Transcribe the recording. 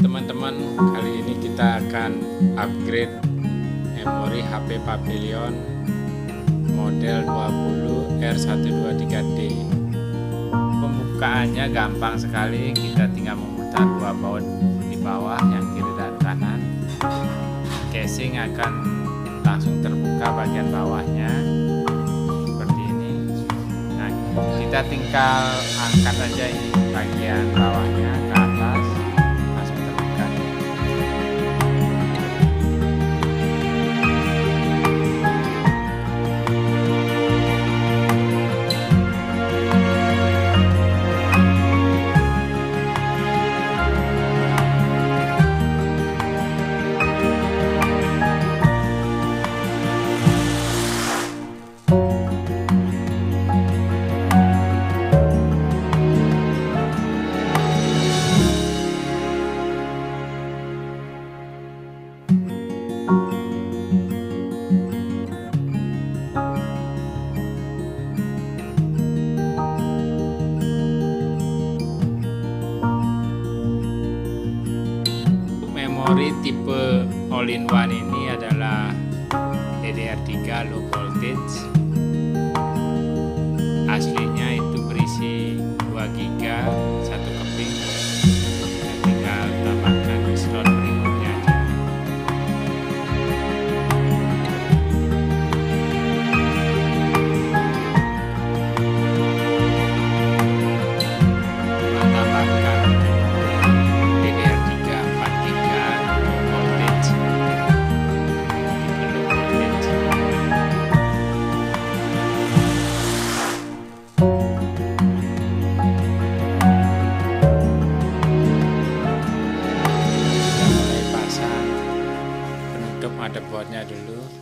Teman-teman, kali ini kita akan upgrade memori HP Pavilion model 20 R123D. Pembukaannya gampang sekali, kita tinggal memutar dua baut di bawah yang kiri dan kanan. Casing akan langsung terbuka bagian bawahnya seperti ini. Nah, kita tinggal angkat aja ini bagian bawahnya ke atas. Memori tipe all-in-one ini adalah DDR3 low voltage. Aslinya itu berisi 2 GB, 1 keping. Kita tinggal tambahkan di slot berikutnya aja. Tambahkan DDR3 4 GB low voltage, tipe low voltage. Sudah mulai pasang penutup motherboardnya dulu.